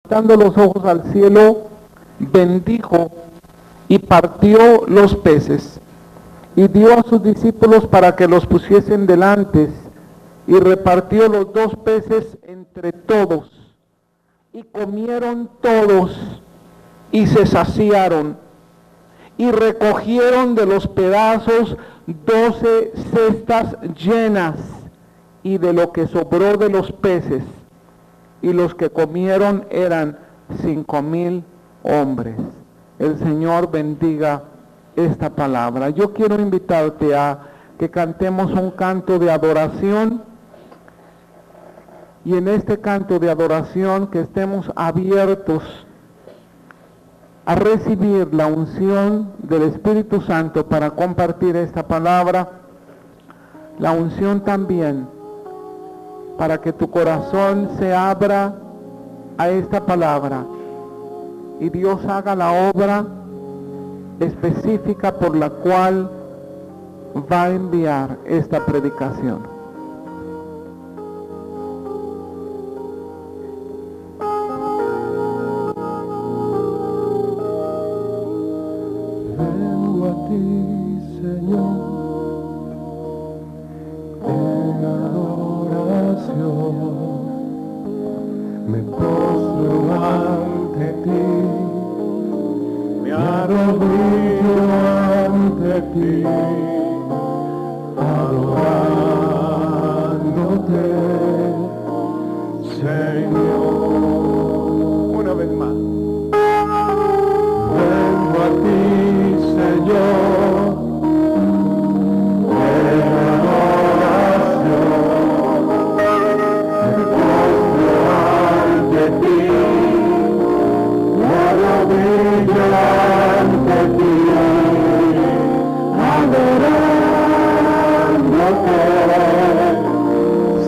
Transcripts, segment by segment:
levantando los ojos al cielo, bendijo y partió los peces, y dio a sus discípulos para que los pusiesen delante, y repartió los 2 peces entre todos, y comieron todos, y se saciaron, y recogieron de los pedazos 12 cestas llenas, y de lo que sobró de los peces, y los que comieron eran 5,000 hombres. El Señor bendiga esta palabra. Yo quiero invitarte a que cantemos un canto de adoración, y en este canto de adoración que estemos abiertos a recibir la unción del Espíritu Santo para compartir esta palabra, la unción también para que tu corazón se abra a esta palabra y Dios haga la obra específica por la cual va a enviar esta predicación. Vengo a ti, Señor, en adoración. Me postro ante ti, me arrodillo ante ti, adorándote, Señor. Una vez más. Vengo a ti, Señor, en adoración. Me postro ante ti, me arrodillo ante ti, adorándote,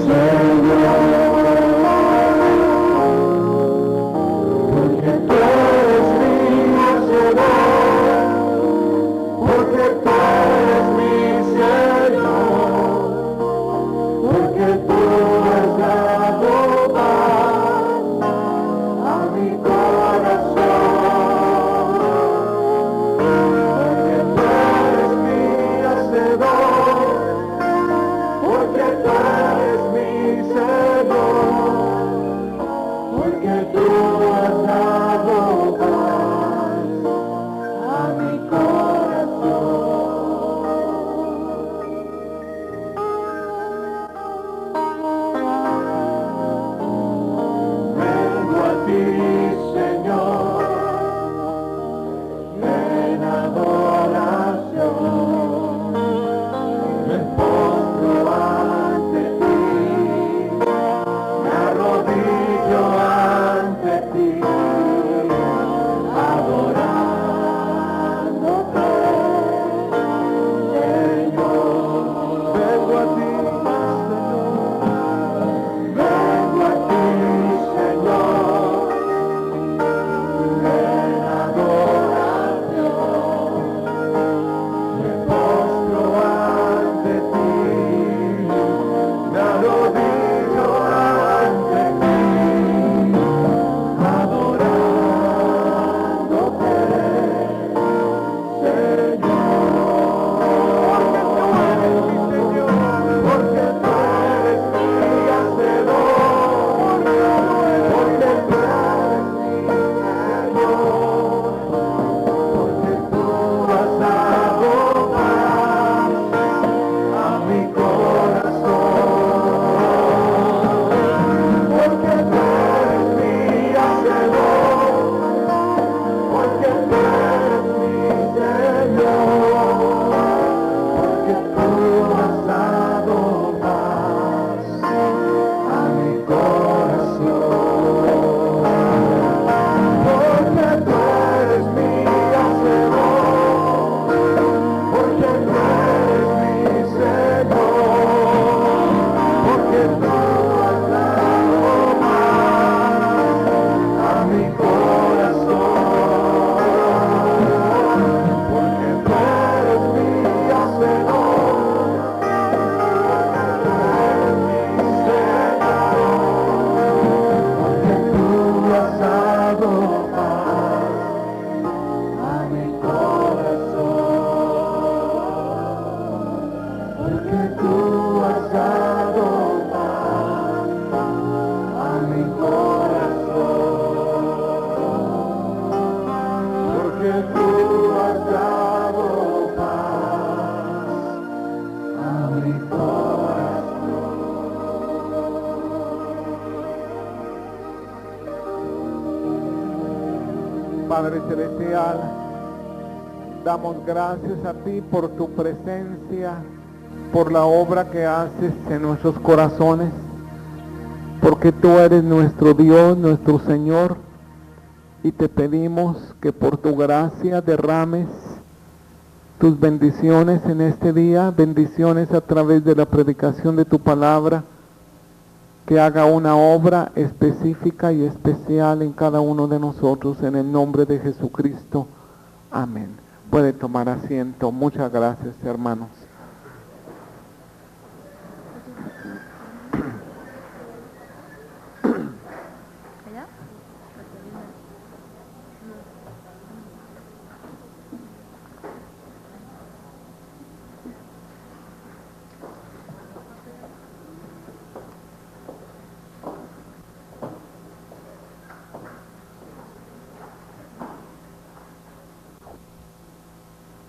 Señor. Porque tú eres mi Hacedor, porque tú eres mi Señor, porque tú has dado paz a mi corazón, porque tú eres mi Hacedor, porque tú eres mi Señor, porque tú has dado paz a mi corazón. Vengo a ti, Padre Celestial, damos gracias a ti por tu presencia, por la obra que haces en nuestros corazones, porque tú eres nuestro Dios, nuestro Señor, y te pedimos que por tu gracia derrames tus bendiciones en este día, bendiciones a través de la predicación de tu palabra, que haga una obra específica y especial en cada uno de nosotros, en el nombre de Jesucristo. Amén. Puede tomar asiento. Muchas gracias, hermanos.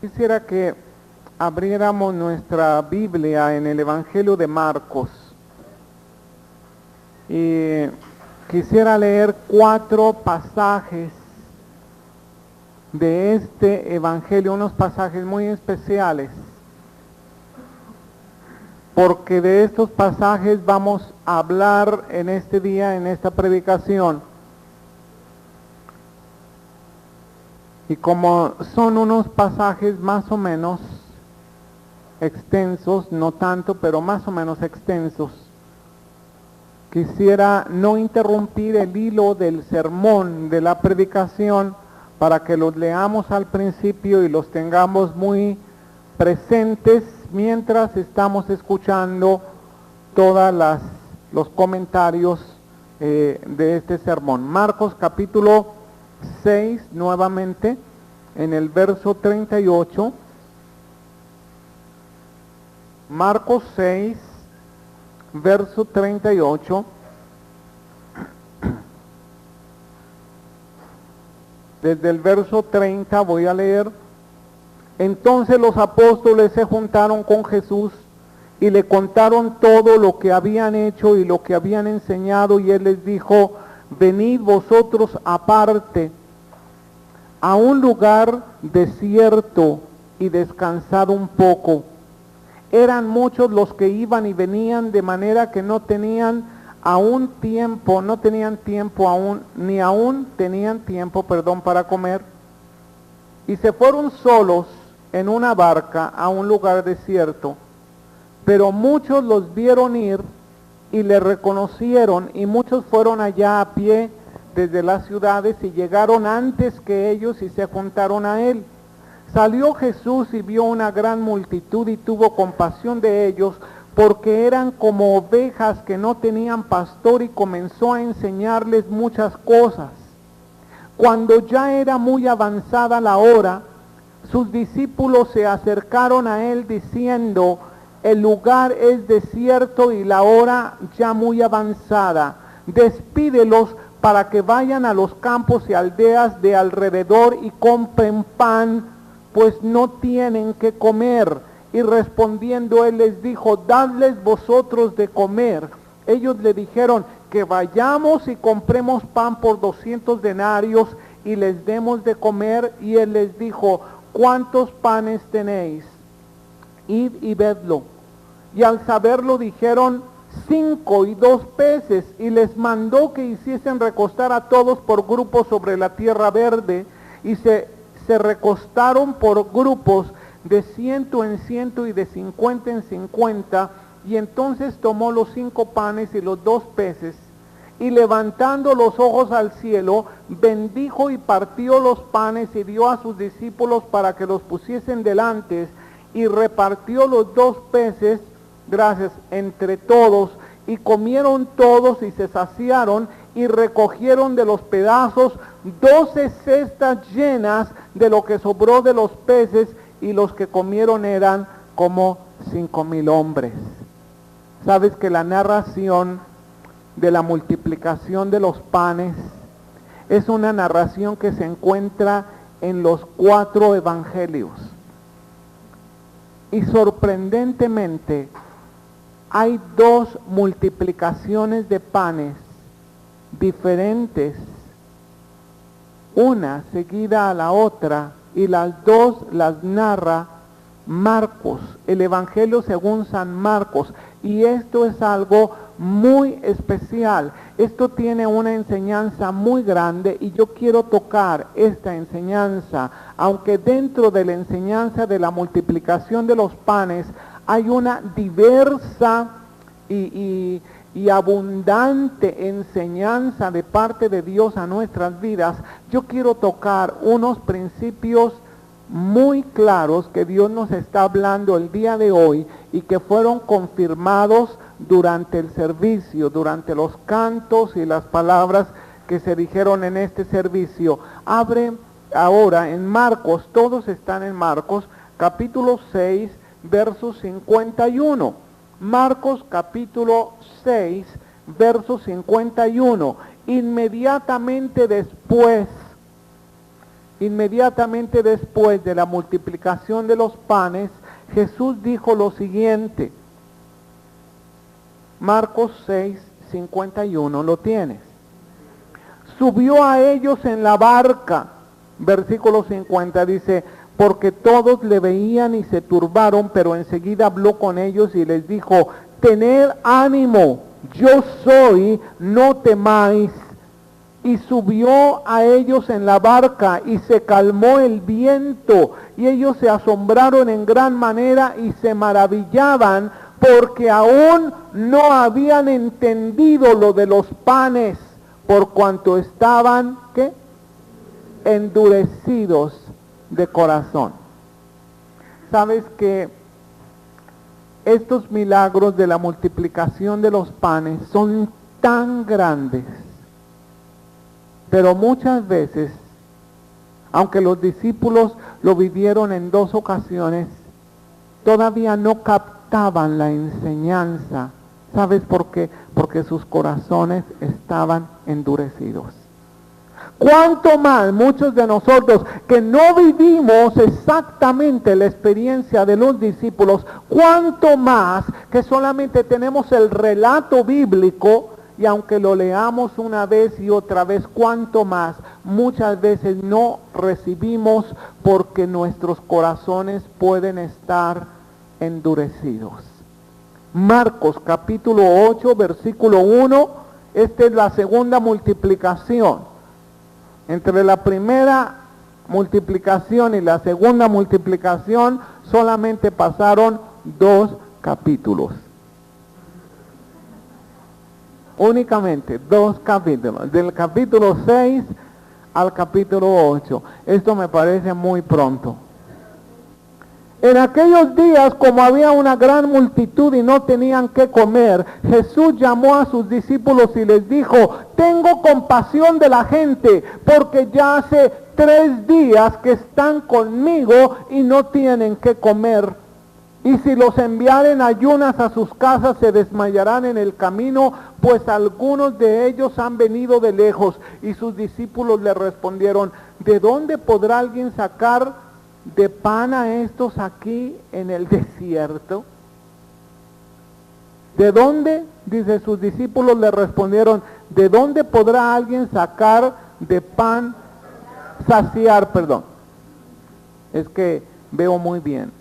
Quisiera que abriéramos nuestra Biblia en el Evangelio de Marcos. Y quisiera leer 4 pasajes de este Evangelio, unos pasajes muy especiales, porque de estos pasajes vamos a hablar en este día, en esta predicación. Y como son unos pasajes más o menos extensos, no tanto, pero más o menos extensos, quisiera no interrumpir el hilo del sermón, de la predicación, para que los leamos al principio y los tengamos muy presentes mientras estamos escuchando todos los comentarios de este sermón. Marcos capítulo 6, nuevamente, en el verso 38. Marcos 6, verso 38. Desde el verso 30 voy a leer. Entonces los apóstoles se juntaron con Jesús y le contaron todo lo que habían hecho y lo que habían enseñado, y él les dijo: venid vosotros aparte a un lugar desierto y descansad un poco. Eran muchos los que iban y venían, de manera que no tenían tiempo para comer. Y se fueron solos en una barca a un lugar desierto. Pero muchos los vieron ir y le reconocieron, y muchos fueron allá a pie desde las ciudades y llegaron antes que ellos y se juntaron a él. Salió Jesús y vio una gran multitud y tuvo compasión de ellos, porque eran como ovejas que no tenían pastor, y comenzó a enseñarles muchas cosas. Cuando ya era muy avanzada la hora, sus discípulos se acercaron a él diciendo: el lugar es desierto y la hora ya muy avanzada. Despídelos para que vayan a los campos y aldeas de alrededor y compren pan, pues no tienen que comer. Y respondiendo él les dijo: dadles vosotros de comer. Ellos le dijeron: que vayamos y compremos pan por 200 denarios y les demos de comer. Y él les dijo: ¿cuántos panes tenéis? Id y vedlo. Y al saberlo dijeron: 5 y 2 peces. Y les mandó que hiciesen recostar a todos por grupos sobre la tierra verde. Y se recostaron por grupos, de 100 en 100 y de 50 en 50. Y entonces tomó los 5 panes y los 2 peces, y levantando los ojos al cielo, bendijo y partió los panes y dio a sus discípulos para que los pusiesen delante, y repartió los 2 peces, gracias, entre todos, y comieron todos y se saciaron, y recogieron de los pedazos 12 cestas llenas de lo que sobró de los peces, y los que comieron eran como 5,000 hombres. Sabes que la narración de la multiplicación de los panes es una narración que se encuentra en los 4 evangelios. Y sorprendentemente hay 2 multiplicaciones de panes diferentes una seguida a la otra, y las dos las narra Marcos, el Evangelio según San Marcos. Y esto es algo muy especial. Esto tiene una enseñanza muy grande y yo quiero tocar esta enseñanza, aunque dentro de la enseñanza de la multiplicación de los panes hay una diversa y abundante enseñanza de parte de Dios a nuestras vidas. Yo quiero tocar unos principios muy claros que Dios nos está hablando el día de hoy y que fueron confirmados durante el servicio, durante los cantos y las palabras que se dijeron en este servicio. Abre ahora en Marcos, todos están en Marcos, capítulo 6, verso 51. Marcos capítulo 6, verso 51. Inmediatamente después de la multiplicación de los panes, Jesús dijo lo siguiente. Marcos 6, 51, ¿lo tienes? Subió a ellos en la barca, versículo 50, dice, porque todos le veían y se turbaron, pero enseguida habló con ellos y les dijo, tened ánimo, yo soy, no temáis. Y subió a ellos en la barca y se calmó el viento, y ellos se asombraron en gran manera y se maravillaban porque aún no habían entendido lo de los panes, por cuanto estaban, ¿qué? Endurecidos de corazón. Sabes que estos milagros de la multiplicación de los panes son tan grandes, pero muchas veces, aunque los discípulos lo vivieron en 2 ocasiones, todavía no captaban la enseñanza. ¿Sabes por qué? Porque sus corazones estaban endurecidos. ¿Cuánto más muchos de nosotros que no vivimos exactamente la experiencia de los discípulos, cuánto más que solamente tenemos el relato bíblico, y aunque lo leamos una vez y otra vez, cuánto más muchas veces no recibimos porque nuestros corazones pueden estar endurecidos? Marcos capítulo 8, versículo 1, esta es la segunda multiplicación. Entre la primera multiplicación y la segunda multiplicación solamente pasaron 2 capítulos. Únicamente 2 capítulos, del capítulo 6 al capítulo 8. Esto me parece muy pronto. En aquellos días, como había una gran multitud y no tenían qué comer, Jesús llamó a sus discípulos y les dijo, tengo compasión de la gente, porque ya hace 3 días que están conmigo y no tienen qué comer. Y si los enviaren ayunas a sus casas, se desmayarán en el camino, pues algunos de ellos han venido de lejos. Y sus discípulos le respondieron, ¿de dónde podrá alguien sacar de pan a estos aquí en el desierto? ¿De dónde? Dice, sus discípulos le respondieron, ¿de dónde podrá alguien sacar de pan, saciar, perdón? Es que veo muy bien.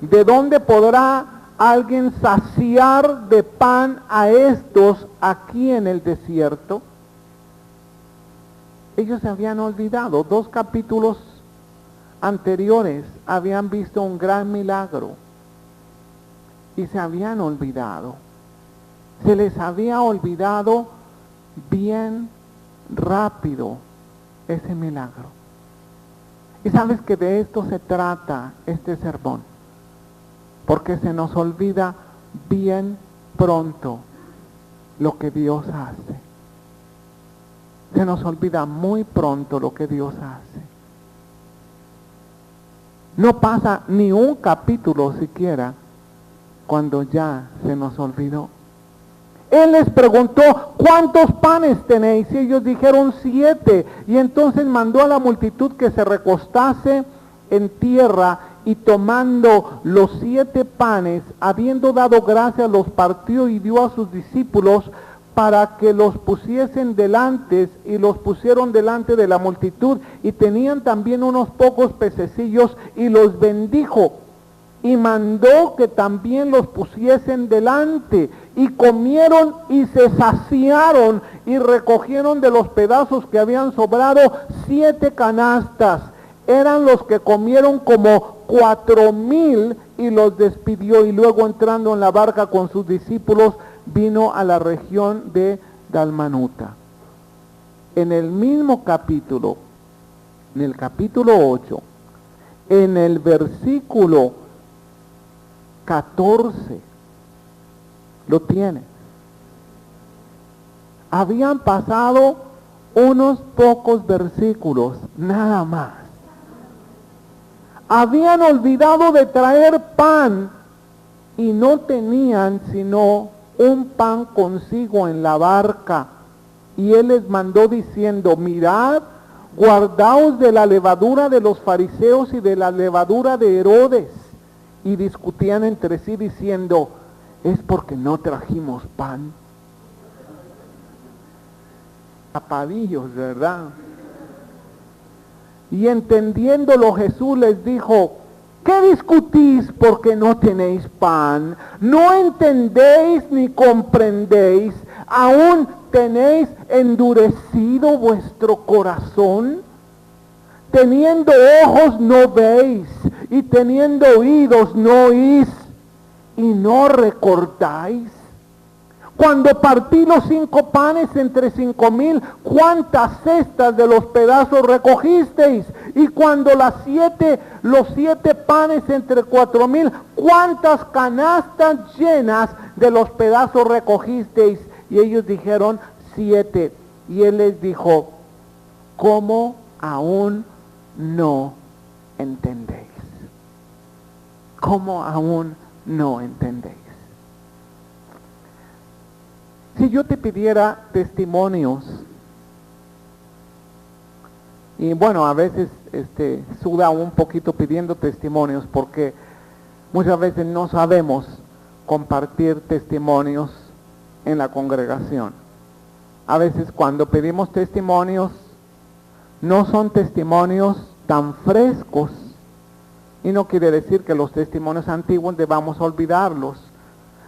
¿De dónde podrá alguien saciar de pan a estos aquí en el desierto? Ellos se habían olvidado, 2 capítulos anteriores habían visto un gran milagro y se habían olvidado. Se les había olvidado bien rápido ese milagro. Y sabes que de esto se trata este sermón, porque se nos olvida bien pronto lo que Dios hace. Se nos olvida muy pronto lo que Dios hace. No pasa ni un capítulo siquiera cuando ya se nos olvidó. Él les preguntó, ¿cuántos panes tenéis? Y ellos dijeron 7. Y entonces mandó a la multitud que se recostase en tierra, y tomando los 7 panes, habiendo dado gracias, los partió y dio a sus discípulos para que los pusiesen delante, y los pusieron delante de la multitud, y tenían también unos pocos pececillos, y los bendijo, y mandó que también los pusiesen delante, y comieron y se saciaron, y recogieron de los pedazos que habían sobrado 7 canastas. Eran los que comieron como 4,000, y los despidió, y luego entrando en la barca con sus discípulos, vino a la región de Dalmanuta. En el mismo capítulo, en el capítulo 8, en el versículo 14, lo tiene. Habían pasado unos pocos versículos, nada más. Habían olvidado de traer pan y no tenían sino un pan consigo en la barca. Y él les mandó diciendo: mirad, guardaos de la levadura de los fariseos y de la levadura de Herodes. Y discutían entre sí diciendo: es porque no trajimos pan. Tapadillos, ¿verdad? Y entendiéndolo, Jesús les dijo: ¿qué discutís porque no tenéis pan? ¿No entendéis ni comprendéis? ¿Aún tenéis endurecido vuestro corazón? Teniendo ojos no veis, y teniendo oídos no oís, y no recordáis. Cuando partí los 5 panes entre 5,000, ¿cuántas cestas de los pedazos recogisteis? Y cuando los 7 panes entre 4,000, ¿cuántas canastas llenas de los pedazos recogisteis? Y ellos dijeron: 7. Y él les dijo: ¿cómo aún no entendéis? ¿Cómo aún no entendéis? Si yo te pidiera testimonios, y bueno, a veces suda un poquito pidiendo testimonios, porque muchas veces no sabemos compartir testimonios en la congregación. A veces cuando pedimos testimonios, no son testimonios tan frescos, y no quiere decir que los testimonios antiguos debamos olvidarlos.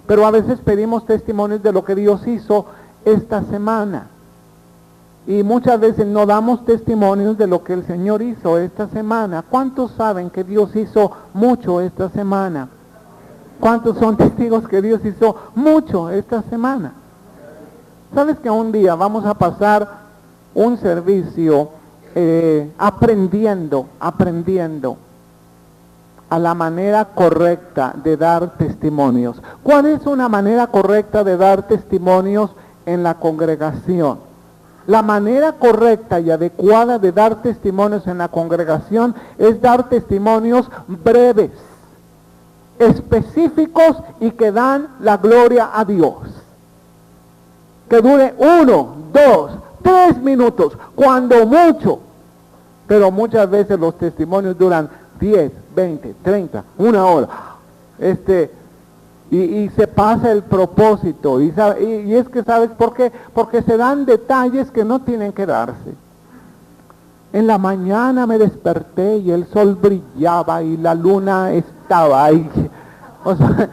Pero a veces pedimos testimonios de lo que Dios hizo esta semana. Y muchas veces no damos testimonios de lo que el Señor hizo esta semana. ¿Cuántos saben que Dios hizo mucho esta semana? ¿Cuántos son testigos que Dios hizo mucho esta semana? ¿Sabes que un día vamos a pasar un servicio aprendiendo a la manera correcta de dar testimonios? ¿Cuál es una manera correcta de dar testimonios en la congregación? La manera correcta y adecuada de dar testimonios en la congregación es dar testimonios breves, específicos y que dan la gloria a Dios. Que dure 1, 2, 3 minutos, cuando mucho. Pero muchas veces los testimonios duran 10, 20, 30, 1 hora. Y se pasa el propósito. Y es que, ¿sabes por qué? Porque se dan detalles que no tienen que darse. En la mañana me desperté y el sol brillaba y la luna estaba ahí. O sea,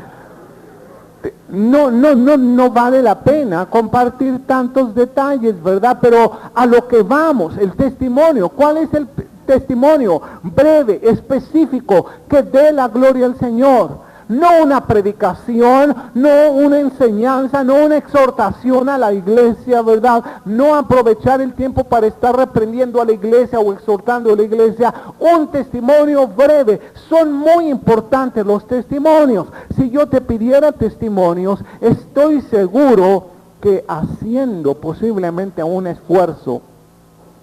no vale la pena compartir tantos detalles, ¿verdad? Pero a lo que vamos, el testimonio. ¿Cuál es el testimonio? Breve, específico, que dé la gloria al Señor. No una predicación, no una enseñanza, no una exhortación a la iglesia, ¿verdad? No aprovechar el tiempo para estar reprendiendo a la iglesia o exhortando a la iglesia. Un testimonio breve. Son muy importantes los testimonios. Si yo te pidiera testimonios, estoy seguro que haciendo posiblemente un esfuerzo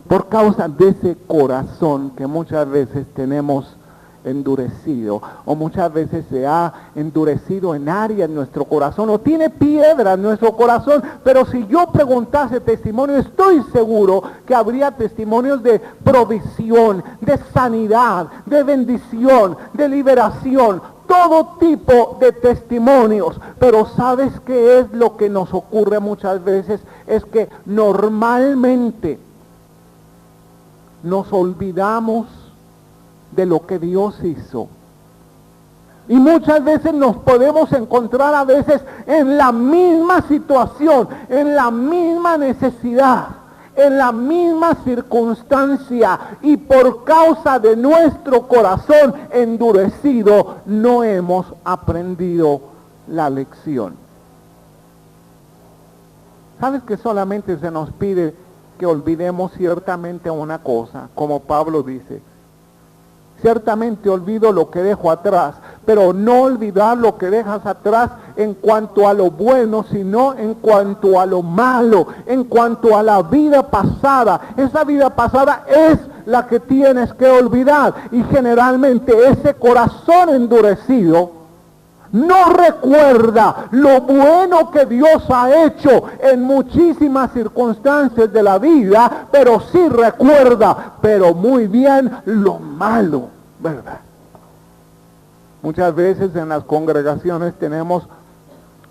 por causa de ese corazón que muchas veces tenemos endurecido, o muchas veces se ha endurecido en áreas de nuestro corazón, o tiene piedra en nuestro corazón. Pero si yo preguntase testimonio, estoy seguro que habría testimonios de provisión, de sanidad, de bendición, de liberación. todo tipo de testimonios. Pero ¿sabes qué es lo que nos ocurre muchas veces? Es que normalmente nos olvidamos de lo que Dios hizo. Y muchas veces nos podemos encontrar a veces en la misma situación, en la misma necesidad, en la misma circunstancia, y por causa de nuestro corazón endurecido no hemos aprendido la lección. ¿Sabes que solamente se nos pide que olvidemos ciertamente una cosa? Como Pablo dice, ciertamente olvido lo que dejo atrás, pero no olvidar lo que dejas atrás en cuanto a lo bueno, sino en cuanto a lo malo, en cuanto a la vida pasada. Esa vida pasada es la que tienes que olvidar, y generalmente ese corazón endurecido no recuerda lo bueno que Dios ha hecho en muchísimas circunstancias de la vida, pero sí recuerda, pero muy bien, lo malo, ¿verdad? Muchas veces en las congregaciones tenemos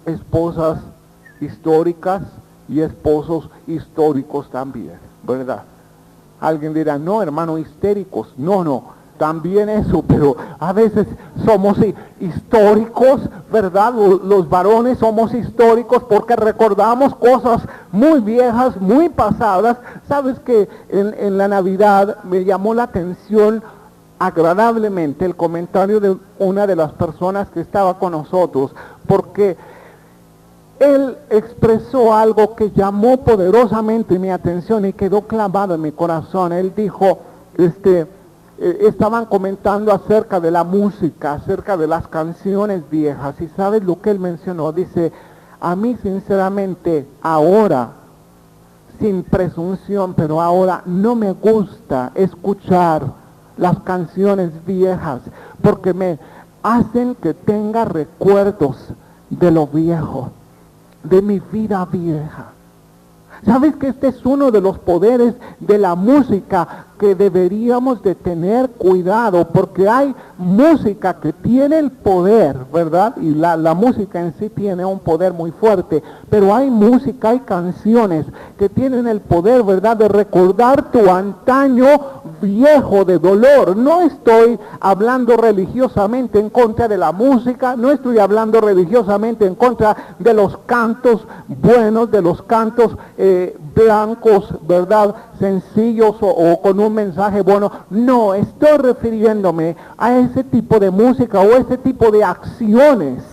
esposas históricas y esposos históricos también, ¿verdad? Alguien dirá, no, hermano, histéricos. No, también eso, pero a veces somos históricos, ¿verdad? Los varones somos históricos porque recordamos cosas muy viejas, muy pasadas. Sabes que en la Navidad me llamó la atención agradablemente el comentario de una de las personas que estaba con nosotros, porque él expresó algo que llamó poderosamente mi atención y quedó clavado en mi corazón. Él dijo, estaban comentando acerca de la música, acerca de las canciones viejas, y ¿sabes lo que él mencionó? Dice, a mí sinceramente ahora, sin presunción, pero ahora no me gusta escuchar las canciones viejas, porque me hacen que tenga recuerdos de lo viejo, de mi vida vieja. ¿Sabes que este es uno de los poderes de la música que deberíamos de tener cuidado? Porque hay música que tiene el poder, ¿verdad? Y la música en sí tiene un poder muy fuerte, pero hay música, hay canciones que tienen el poder, ¿verdad?, de recordar tu antaño viejo de dolor. No estoy hablando religiosamente en contra de la música, no estoy hablando religiosamente en contra de los cantos buenos, de los cantos blancos, ¿verdad?, sencillos o con un mensaje bueno. No, estoy refiriéndome a ese tipo de música o ese tipo de acciones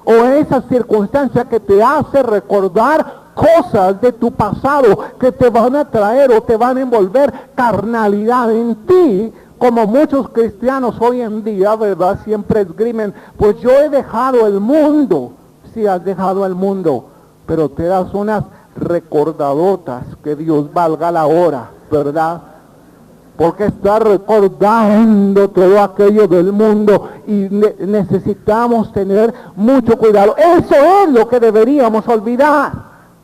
o esa circunstancia que te hace recordar cosas de tu pasado que te van a traer o te van a envolver carnalidad en ti, como muchos cristianos hoy en día, ¿verdad?, siempre esgrimen, pues yo he dejado el mundo. Sí, has dejado el mundo, pero te das unas recordadotas, que Dios valga la hora, ¿verdad? Porque estás recordando todo aquello del mundo y necesitamos tener mucho cuidado. Eso es lo que deberíamos olvidar,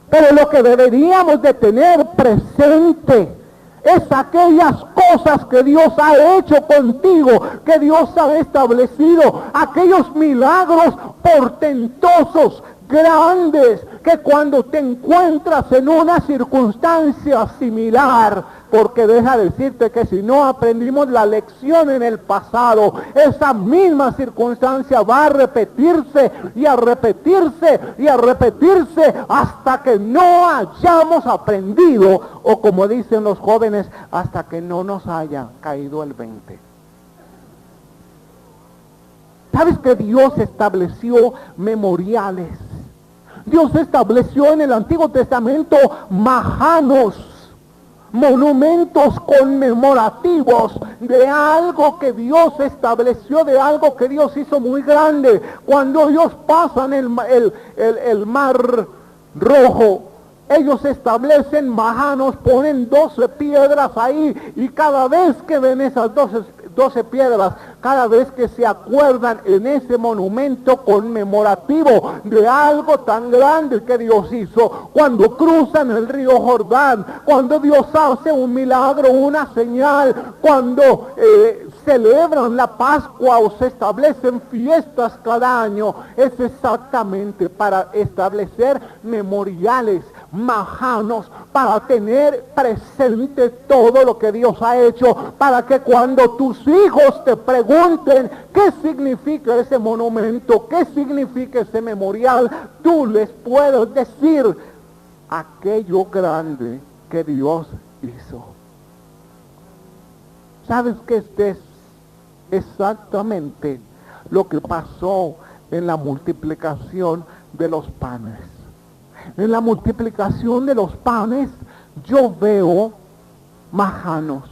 pero lo que deberíamos de tener presente es aquellas cosas que Dios ha hecho contigo, que Dios ha establecido, aquellos milagros portentosos, grandes, que cuando te encuentras en una circunstancia similar, porque deja decirte que si no aprendimos la lección en el pasado, esa misma circunstancia va a repetirse y a repetirse y a repetirse hasta que no hayamos aprendido, o como dicen los jóvenes, hasta que no nos haya caído el 20. ¿Sabes que Dios estableció memoriales? Dios estableció en el Antiguo Testamento majanos, monumentos conmemorativos de algo que Dios estableció, de algo que Dios hizo muy grande. Cuando ellos pasan el mar Rojo, ellos establecen majanos, ponen 12 piedras ahí, y cada vez que ven esas 12 piedras, cada vez que se acuerdan en ese monumento conmemorativo de algo tan grande que Dios hizo, cuando cruzan el río Jordán, cuando Dios hace un milagro, una señal, cuando celebran la Pascua o se establecen fiestas cada año, es exactamente para establecer memoriales majanos, para tener presente todo lo que Dios ha hecho, para que cuando tus hijos te pregunten qué significa ese monumento, qué significa ese memorial, tú les puedas decir aquello grande que Dios hizo. ¿Sabes que este es exactamente lo que pasó en la multiplicación de los panes? En la multiplicación de los panes yo veo majanos.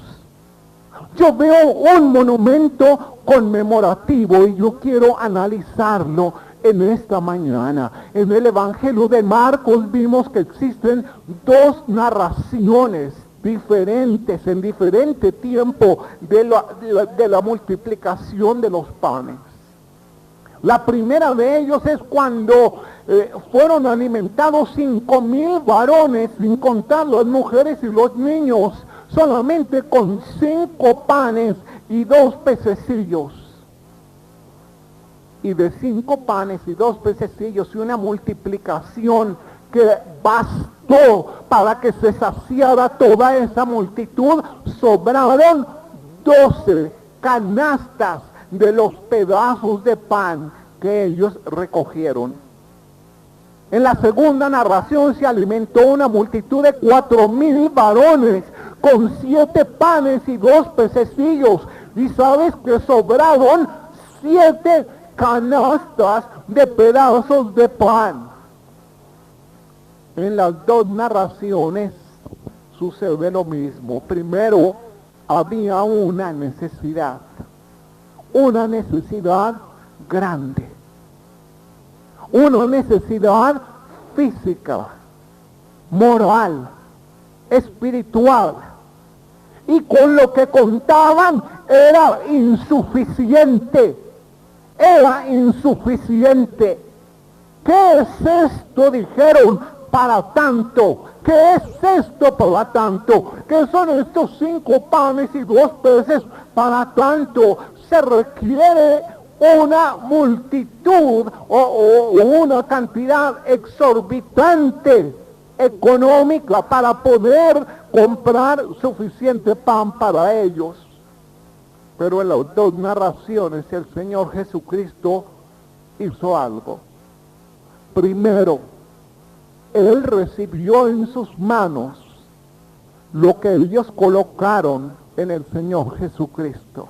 Yo veo un monumento conmemorativo y yo quiero analizarlo en esta mañana. En el Evangelio de Marcos vimos que existen dos narraciones diferentes en diferente tiempo de la multiplicación de los panes. La primera de ellos es cuando fueron alimentados 5,000 varones, sin contar las mujeres y los niños, solamente con 5 panes y 2 pececillos. Y de 5 panes y 2 pececillos y una multiplicación que bastó para que se saciara toda esa multitud, sobraron 12 canastas de los pedazos de pan que ellos recogieron. En la segunda narración se alimentó una multitud de 4,000 varones con 7 panes y 2 pececillos. Y sabes que sobraron 7 canastas de pedazos de pan. En las dos narraciones sucede lo mismo. Primero, había una necesidad grande, una necesidad física, moral, espiritual, y con lo que contaban era insuficiente. ¿Qué es esto? Dijeron, para tanto. ¿Qué es esto para tanto? ¿Qué son estos 5 panes y 2 peces para tanto? Se requiere una multitud o una cantidad exorbitante económica para poder comprar suficiente pan para ellos. Pero en las dos narraciones el Señor Jesucristo hizo algo. Primero, Él recibió en sus manos lo que ellos colocaron en el Señor Jesucristo.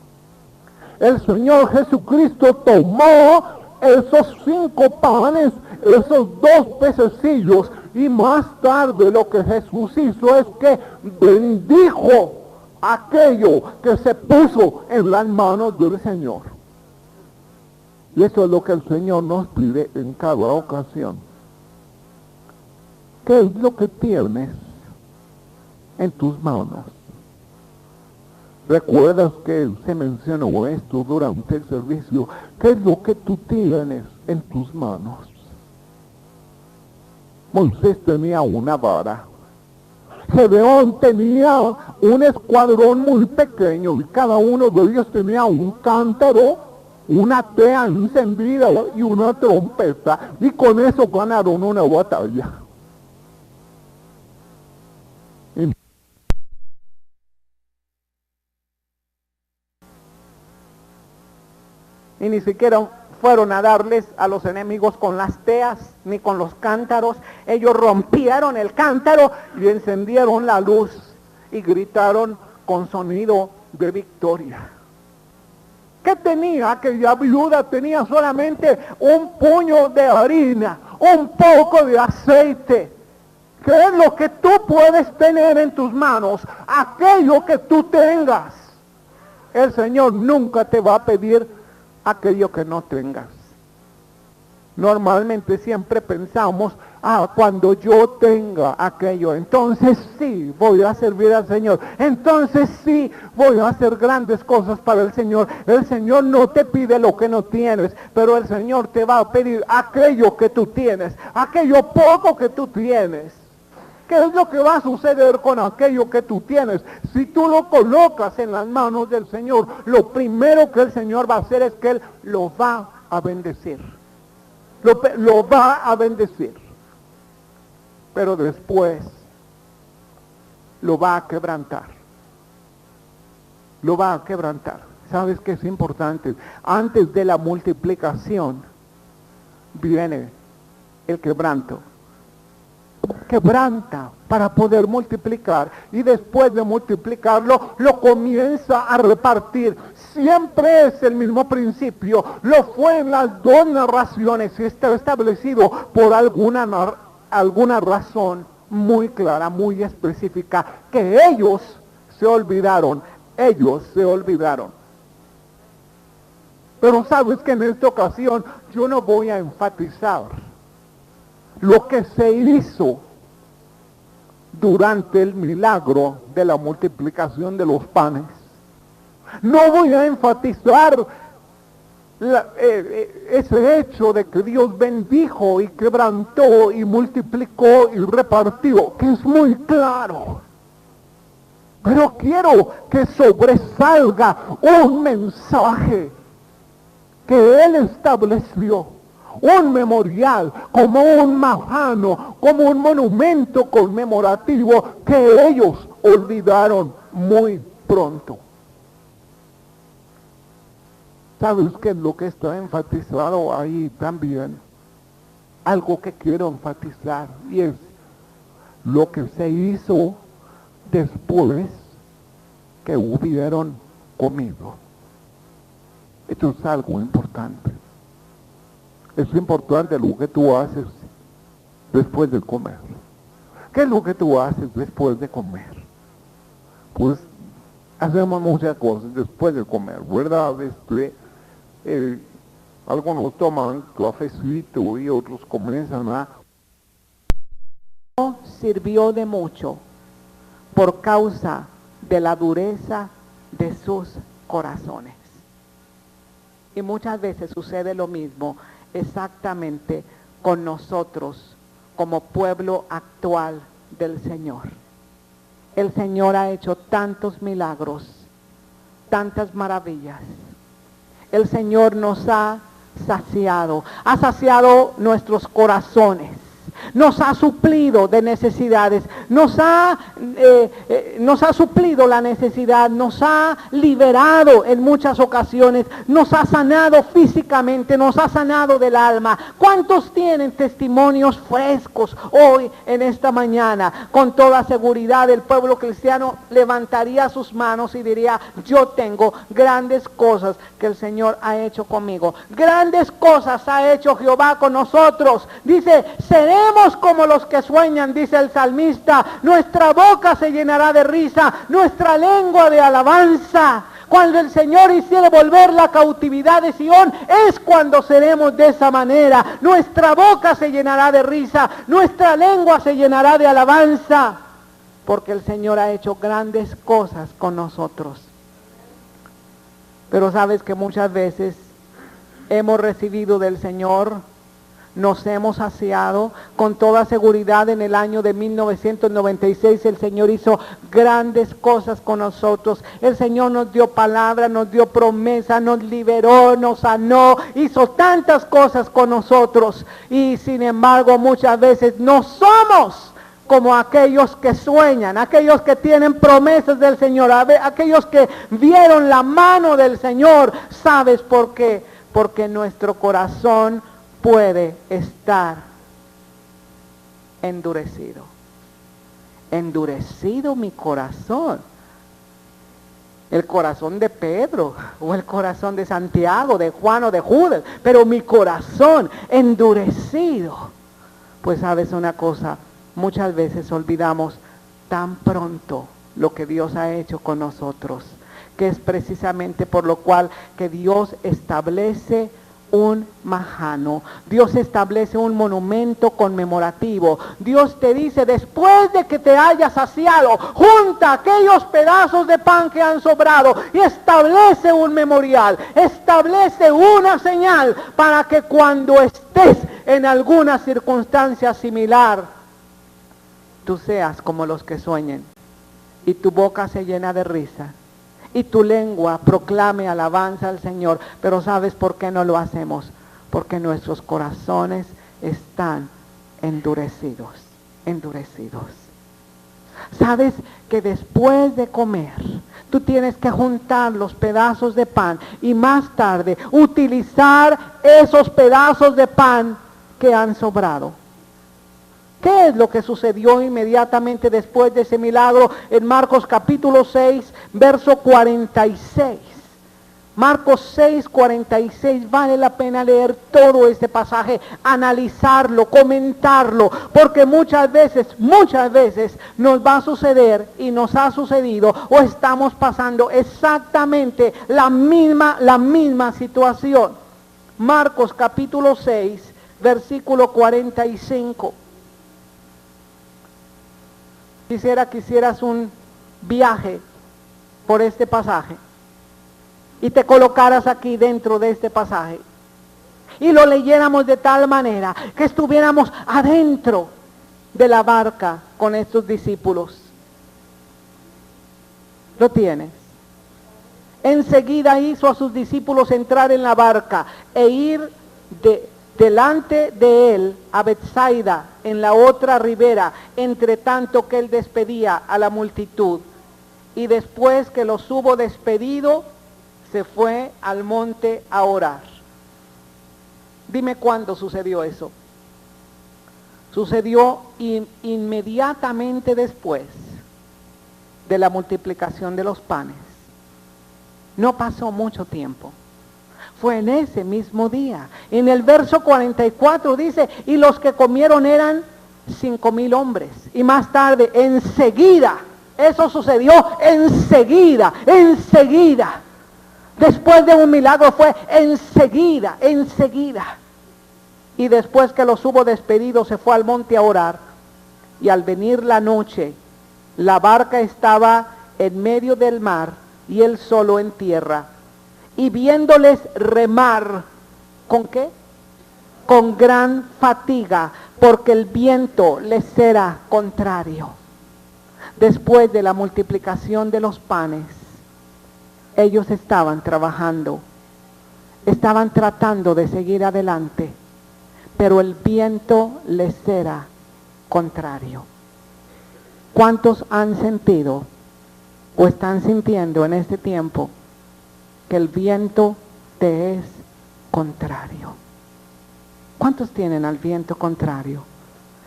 El Señor Jesucristo tomó esos 5 panes, esos 2 pececillos, y más tarde lo que Jesús hizo es que bendijo aquello que se puso en las manos del Señor. Y eso es lo que el Señor nos pide en cada ocasión. ¿Qué es lo que tienes en tus manos? ¿Recuerdas que se mencionó esto durante el servicio? ¿Qué es lo que tú tienes en tus manos? Moisés tenía una vara. Gedeón tenía un escuadrón muy pequeño y cada uno de ellos tenía un cántaro, una tea encendida y una trompeta, y con eso ganaron una batalla. Y ni siquiera fueron a darles a los enemigos con las teas ni con los cántaros. Ellos rompieron el cántaro y encendieron la luz y gritaron con sonido de victoria. ¿Qué tenía aquella viuda? Tenía solamente un puño de harina, un poco de aceite. ¿Qué es lo que tú puedes tener en tus manos? Aquello que tú tengas. El Señor nunca te va a pedir aquello que no tengas. Normalmente siempre pensamos, cuando yo tenga aquello, entonces sí voy a servir al Señor, entonces sí voy a hacer grandes cosas para el Señor. El Señor no te pide lo que no tienes, pero el Señor te va a pedir aquello que tú tienes, aquello poco que tú tienes. ¿Qué es lo que va a suceder con aquello que tú tienes? Si tú lo colocas en las manos del Señor, lo primero que el Señor va a hacer es que Él lo va a bendecir. Lo va a bendecir. Pero después lo va a quebrantar. Lo va a quebrantar. ¿Sabes qué es importante? Antes de la multiplicación viene el quebranto. Quebranta para poder multiplicar, y después de multiplicarlo lo comienza a repartir. Siempre es el mismo principio. Lo fue en las dos narraciones y está establecido por alguna razón muy clara, muy específica, que ellos se olvidaron. Pero sabes que en esta ocasión yo no voy a enfatizar lo que se hizo durante el milagro de la multiplicación de los panes. No voy a enfatizar ese hecho de que Dios bendijo y quebrantó y multiplicó y repartió, que es muy claro. Pero quiero que sobresalga un mensaje que Él estableció, un memorial, como un majano, como un monumento conmemorativo que ellos olvidaron muy pronto. ¿Sabes qué es lo que está enfatizado ahí también? Algo que quiero enfatizar, y es lo que se hizo después que hubieron comido. Esto es algo importante. Es importante lo que tú haces después de comer. ¿Qué es lo que tú haces después de comer? Pues hacemos muchas cosas después de comer, ¿verdad? Algunos toman cafecito y otros comienzan a... No sirvió de mucho por causa de la dureza de sus corazones. Y muchas veces sucede lo mismo exactamente con nosotros como pueblo actual del Señor. El Señor ha hecho tantos milagros, tantas maravillas. El Señor nos ha saciado nuestros corazones. Nos ha suplido de necesidades, nos ha suplido la necesidad, nos ha liberado en muchas ocasiones, nos ha sanado físicamente, nos ha sanado del alma. ¿Cuántos tienen testimonios frescos hoy en esta mañana? Con toda seguridad el pueblo cristiano levantaría sus manos y diría: yo tengo grandes cosas que el Señor ha hecho conmigo, grandes cosas ha hecho Jehová con nosotros. Dice: seremos como los que sueñan, dice el salmista, nuestra boca se llenará de risa, nuestra lengua de alabanza. Cuando el Señor hiciere volver la cautividad de Sión, es cuando seremos de esa manera. Nuestra boca se llenará de risa, nuestra lengua se llenará de alabanza, porque el Señor ha hecho grandes cosas con nosotros. Pero sabes que muchas veces hemos recibido del Señor, nos hemos saciado. Con toda seguridad en el año de 1996 el Señor hizo grandes cosas con nosotros. El Señor nos dio palabra, nos dio promesa, nos liberó, nos sanó, hizo tantas cosas con nosotros. Y sin embargo muchas veces no somos como aquellos que sueñan, aquellos que tienen promesas del Señor, aquellos que vieron la mano del Señor. ¿Sabes por qué? Porque nuestro corazón puede estar endurecido. Endurecido mi corazón. El corazón de Pedro, o el corazón de Santiago, de Juan o de Judas, pero mi corazón endurecido. Pues sabes una cosa, muchas veces olvidamos tan pronto lo que Dios ha hecho con nosotros, que es precisamente por lo cual que Dios establece un majano, Dios establece un monumento conmemorativo. Dios te dice: después de que te hayas saciado, junta aquellos pedazos de pan que han sobrado y establece un memorial, establece una señal para que cuando estés en alguna circunstancia similar, tú seas como los que sueñen, y tu boca se llena de risa, y tu lengua proclame alabanza al Señor. Pero ¿sabes por qué no lo hacemos? Porque nuestros corazones están endurecidos. ¿Sabes que después de comer, tú tienes que juntar los pedazos de pan y más tarde utilizar esos pedazos de pan que han sobrado? ¿Qué es lo que sucedió inmediatamente después de ese milagro en Marcos capítulo 6, verso 46? Marcos 6, 46, vale la pena leer todo este pasaje, analizarlo, comentarlo, porque muchas veces nos va a suceder y nos ha sucedido o estamos pasando exactamente la misma situación. Marcos capítulo 6, versículo 45. Quisiera que hicieras un viaje por este pasaje y te colocaras aquí dentro de este pasaje y lo leyéramos de tal manera que estuviéramos adentro de la barca con estos discípulos. ¿Lo tienes? Enseguida hizo a sus discípulos entrar en la barca e ir delante de él a Betsaida, en la otra ribera, entre tanto que él despedía a la multitud. Y después que los hubo despedido, se fue al monte a orar. Dime cuándo sucedió eso. Sucedió inmediatamente después de la multiplicación de los panes. No pasó mucho tiempo. Fue en ese mismo día. En el verso 44 dice, y los que comieron eran 5,000 hombres. Y más tarde, enseguida, eso sucedió enseguida. Después de un milagro fue enseguida. Y después que los hubo despedido, se fue al monte a orar. Y al venir la noche, la barca estaba en medio del mar y él solo en tierra. Y viéndoles remar, ¿con qué? Con gran fatiga, porque el viento les era contrario. Después de la multiplicación de los panes, ellos estaban trabajando, estaban tratando de seguir adelante, pero el viento les era contrario. ¿Cuántos han sentido o están sintiendo en este tiempo que el viento te es contrario? ¿Cuántos tienen al viento contrario?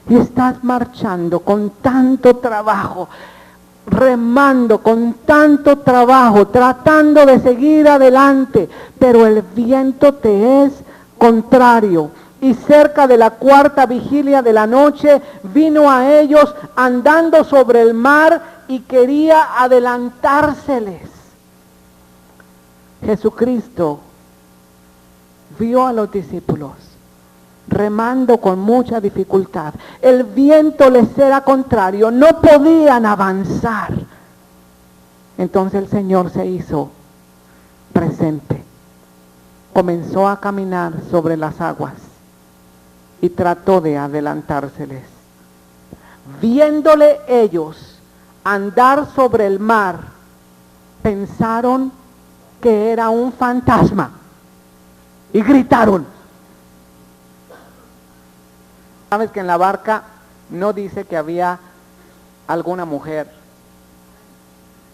Y estás marchando con tanto trabajo, remando con tanto trabajo, tratando de seguir adelante, pero el viento te es contrario. Y cerca de la cuarta vigilia de la noche vino a ellos andando sobre el mar y quería adelantárseles. Jesucristo vio a los discípulos remando con mucha dificultad. El viento les era contrario, no podían avanzar. Entonces el Señor se hizo presente. Comenzó a caminar sobre las aguas y trató de adelantárseles. Viéndole ellos andar sobre el mar, pensaron que era un fantasma y gritaron. Sabes que en la barca no dice que había alguna mujer,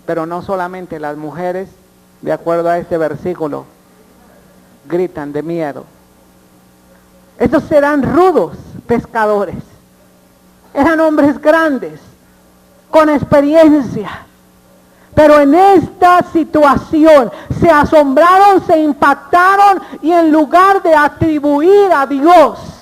pero no solamente las mujeres, de acuerdo a este versículo, gritan de miedo. Estos eran rudos pescadores, eran hombres grandes, con experiencia. Pero en esta situación se asombraron, se impactaron y en lugar de atribuir a Dios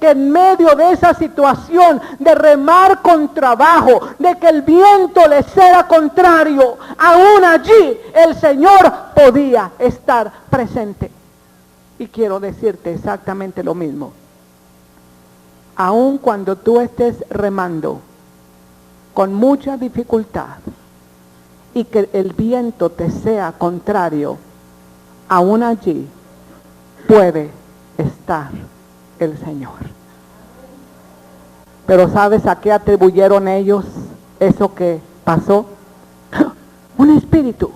que en medio de esa situación de remar con trabajo, de que el viento les era contrario, aún allí el Señor podía estar presente. Y quiero decirte exactamente lo mismo. Aun cuando tú estés remando con mucha dificultad y que el viento te sea contrario, aún allí puede estar el Señor. Pero ¿sabes a qué atribuyeron ellos eso que pasó? Un espíritu.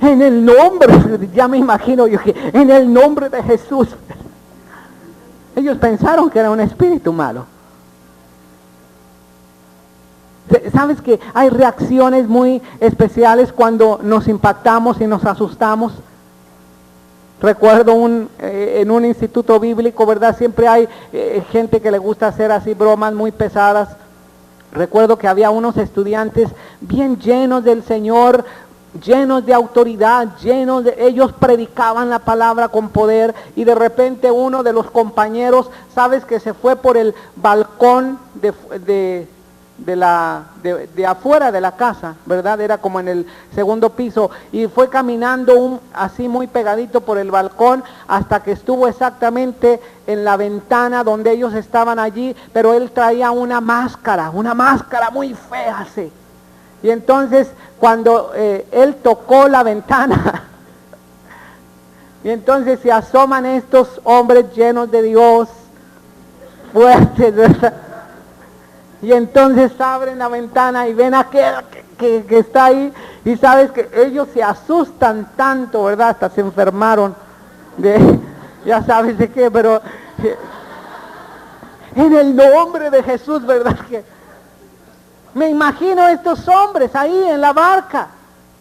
En el nombre, ya me imagino yo que en el nombre de Jesús. Ellos pensaron que era un espíritu malo. ¿Sabes que hay reacciones muy especiales cuando nos impactamos y nos asustamos? Recuerdo en un instituto bíblico, ¿verdad? Siempre hay gente que le gusta hacer así bromas muy pesadas. Recuerdo que había unos estudiantes bien llenos del Señor, llenos de autoridad, ellos predicaban la palabra con poder, y de repente uno de los compañeros, ¿sabes? Que se fue por el balcón de afuera de la casa, ¿verdad? Era como en el segundo piso, y fue caminando así muy pegadito por el balcón hasta que estuvo exactamente en la ventana donde ellos estaban allí, pero él traía una máscara muy fea, así. Y entonces cuando él tocó la ventana, y entonces se asoman estos hombres llenos de Dios, fuertes, ¿verdad? Y entonces abren la ventana y ven a aquel que está ahí, y sabes que ellos se asustan tanto, ¿verdad? Hasta se enfermaron ya sabes de qué, pero en el nombre de Jesús, ¿verdad? Que me imagino estos hombres ahí en la barca.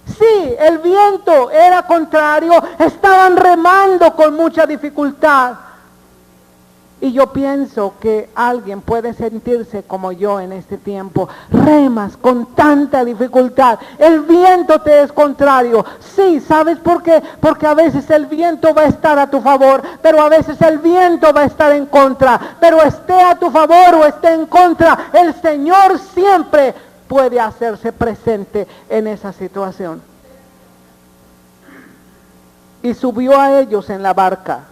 Sí, el viento era contrario, estaban remando con mucha dificultad. Y yo pienso que alguien puede sentirse como yo en este tiempo. Remas con tanta dificultad. El viento te es contrario. Sí, ¿sabes por qué? Porque a veces el viento va a estar a tu favor, pero a veces el viento va a estar en contra. Pero esté a tu favor o esté en contra, el Señor siempre puede hacerse presente en esa situación. Y subió a ellos en la barca.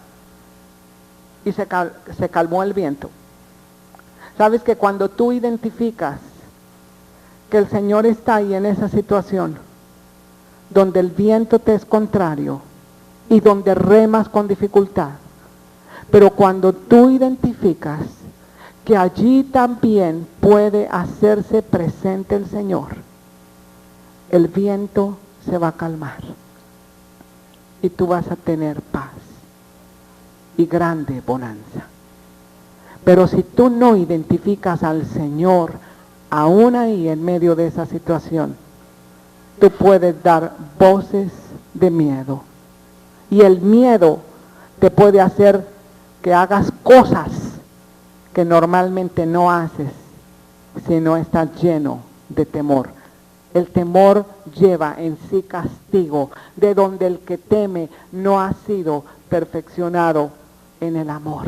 Y se calmó el viento. Sabes que cuando tú identificas que el Señor está ahí en esa situación, donde el viento te es contrario y donde remas con dificultad, pero cuando tú identificas que allí también puede hacerse presente el Señor, el viento se va a calmar y tú vas a tener paz y grande bonanza. Pero si tú no identificas al Señor aún ahí en medio de esa situación, tú puedes dar voces de miedo, y el miedo te puede hacer que hagas cosas que normalmente no haces si no estás lleno de temor. El temor lleva en sí castigo, de donde el que teme no ha sido perfeccionado en el amor.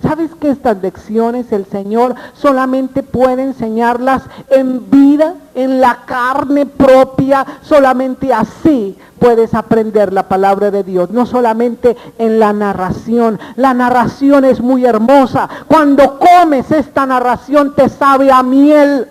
¿Sabes que estas lecciones el Señor solamente puede enseñarlas en vida, en la carne propia? Solamente así puedes aprender la palabra de Dios, no solamente en la narración. La narración es muy hermosa. Cuando comes esta narración te sabe a miel.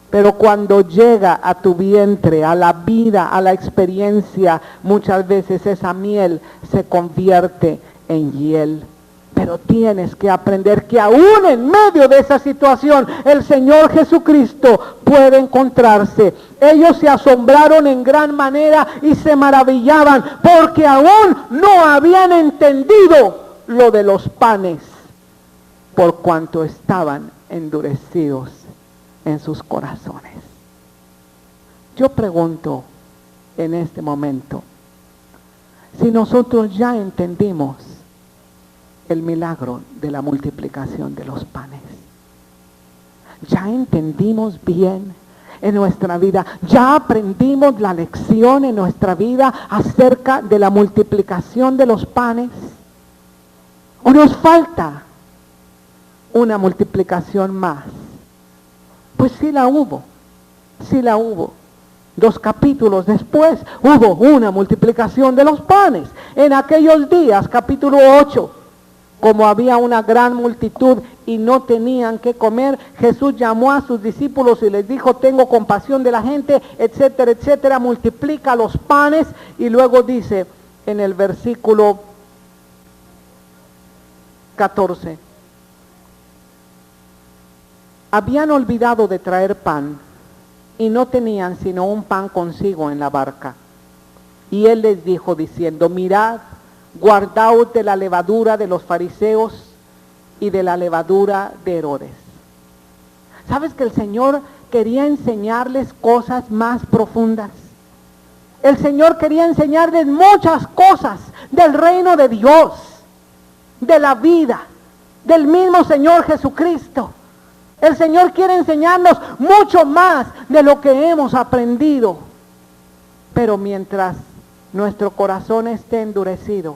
Pero cuando llega a tu vientre, a la vida, a la experiencia, muchas veces esa miel se convierte en hiel. Pero tienes que aprender que aún en medio de esa situación, el Señor Jesucristo puede encontrarse. Ellos se asombraron en gran manera y se maravillaban, porque aún no habían entendido lo de los panes, por cuanto estaban endurecidos en sus corazones. Yo pregunto en este momento, si nosotros ya entendimos el milagro de la multiplicación de los panes, ya entendimos bien en nuestra vida, ya aprendimos la lección en nuestra vida acerca de la multiplicación de los panes, o nos falta una multiplicación más. Pues sí la hubo. 2 capítulos después hubo una multiplicación de los panes. En aquellos días, capítulo 8, como había una gran multitud y no tenían que comer, Jesús llamó a sus discípulos y les dijo: tengo compasión de la gente, etcétera, etcétera, multiplica los panes. Y luego dice en el versículo 14: habían olvidado de traer pan y no tenían sino un pan consigo en la barca. Y él les dijo diciendo, mirad, guardaos de la levadura de los fariseos y de la levadura de Herodes. ¿Sabes que el Señor quería enseñarles cosas más profundas? El Señor quería enseñarles muchas cosas del reino de Dios, de la vida, del mismo Señor Jesucristo. El Señor quiere enseñarnos mucho más de lo que hemos aprendido. Pero mientras nuestro corazón esté endurecido,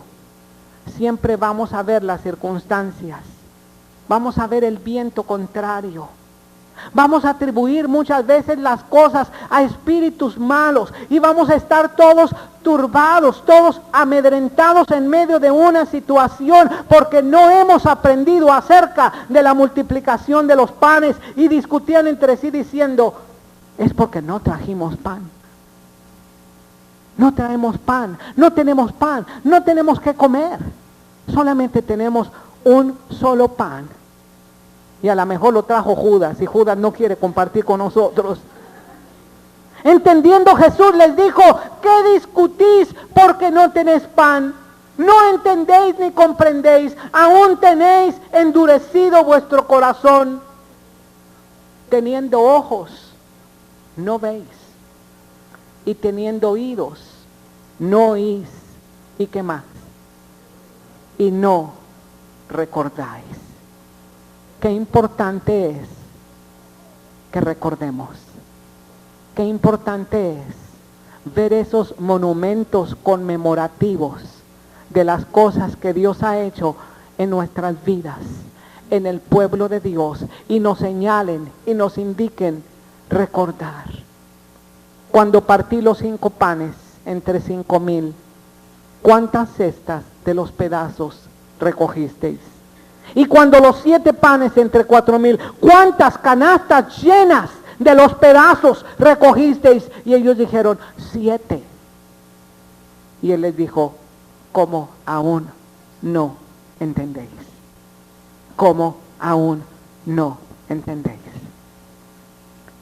siempre vamos a ver las circunstancias, vamos a ver el viento contrario, vamos a atribuir muchas veces las cosas a espíritus malos y vamos a estar todos turbados, todos amedrentados en medio de una situación porque no hemos aprendido acerca de la multiplicación de los panes y discutían entre sí diciendo, es porque no trajimos pan. No traemos pan, no tenemos pan, no tenemos que comer. Solamente tenemos un solo pan. Y a lo mejor lo trajo Judas y Judas no quiere compartir con nosotros. Entendiendo Jesús les dijo, ¿qué discutís porque no tenéis pan? No entendéis ni comprendéis, aún tenéis endurecido vuestro corazón. Teniendo ojos, no veis. Y teniendo oídos, no oís. ¿Y qué más? Y no recordáis. Qué importante es que recordemos. Qué importante es ver esos monumentos conmemorativos de las cosas que Dios ha hecho en nuestras vidas, en el pueblo de Dios, y nos señalen y nos indiquen recordar. Cuando partí los 5 panes entre 5,000, ¿cuántas cestas de los pedazos recogisteis? Y cuando los 7 panes entre 4,000, ¿cuántas canastas llenas de los pedazos recogisteis? Y ellos dijeron, 7. Y él les dijo, ¿cómo aún no entendéis? ¿Cómo aún no entendéis?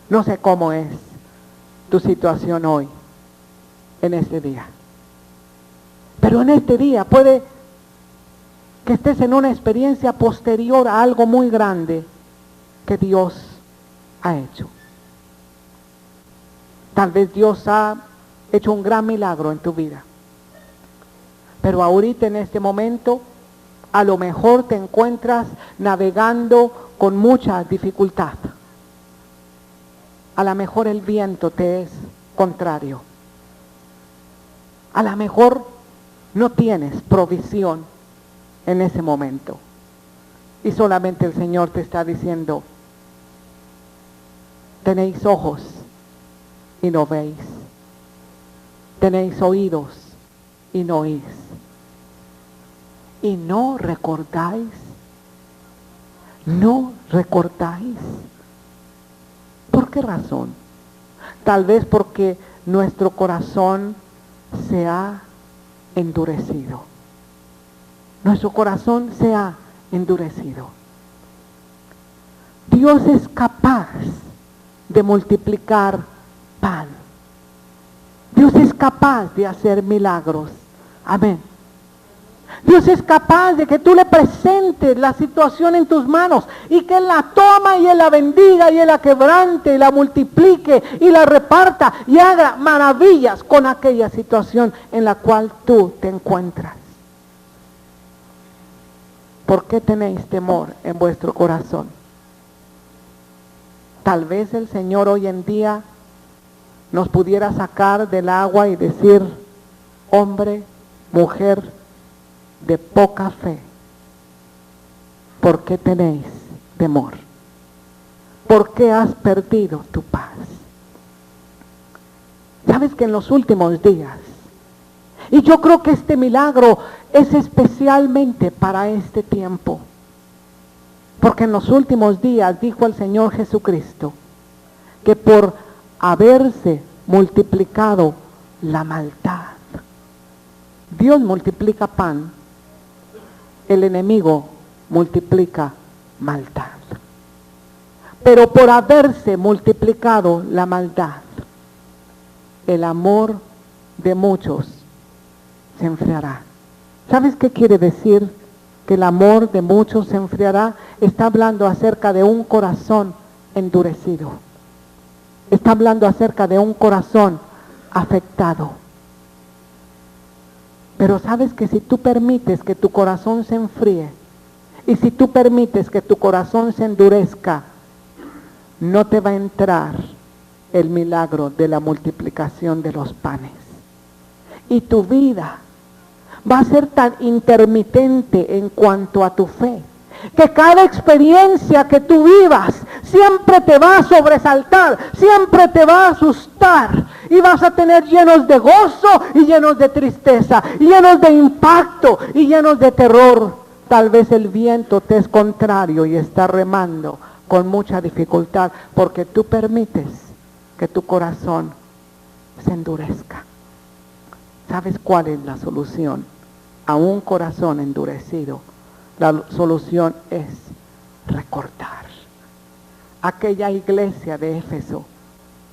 No sé cómo es tu situación hoy, en este día. Pero en este día puede que estés en una experiencia posterior a algo muy grande que Dios ha hecho. Tal vez Dios ha hecho un gran milagro en tu vida. Pero ahorita en este momento, a lo mejor te encuentras navegando con mucha dificultad. A lo mejor el viento te es contrario. A lo mejor no tienes provisión en ese momento. Y solamente el Señor te está diciendo, tenéis ojos y no veis. Tenéis oídos y no oís. Y no recordáis. No recordáis. ¿Por qué razón? Tal vez porque nuestro corazón se ha endurecido. Nuestro corazón se ha endurecido. Dios es capaz de multiplicar pan. Dios es capaz de hacer milagros. Amén. Dios es capaz de que tú le presentes la situación en tus manos y que Él la toma y Él la bendiga y Él la quebrante y la multiplique y la reparta y haga maravillas con aquella situación en la cual tú te encuentras. ¿Por qué tenéis temor en vuestro corazón? Tal vez el Señor hoy en día nos pudiera sacar del agua y decir, hombre, mujer de poca fe, ¿por qué tenéis temor? ¿Por qué has perdido tu paz? Sabes que en los últimos días, y yo creo que este milagro es especialmente para este tiempo, porque en los últimos días dijo el Señor Jesucristo que por haberse multiplicado la maldad, Dios multiplica pan, el enemigo multiplica maldad. pero por haberse multiplicado la maldad, el amor de muchos se enfriará. ¿Sabes qué quiere decir que el amor de muchos se enfriará? Está hablando acerca de un corazón endurecido. Está hablando acerca de un corazón afectado. Pero sabes que si tú permites que tu corazón se enfríe, y si tú permites que tu corazón se endurezca, no te va a entrar el milagro de la multiplicación de los panes. Y tu vida va a ser tan intermitente en cuanto a tu fe, que cada experiencia que tú vivas siempre te va a sobresaltar, siempre te va a asustar, y vas a tener llenos de gozo y llenos de tristeza, llenos de impacto y llenos de terror. Tal vez el viento te es contrario y está remando con mucha dificultad, porque tú permites que tu corazón se endurezca. ¿Sabes cuál es la solución a un corazón endurecido? La solución es recordar. Aquella iglesia de Éfeso,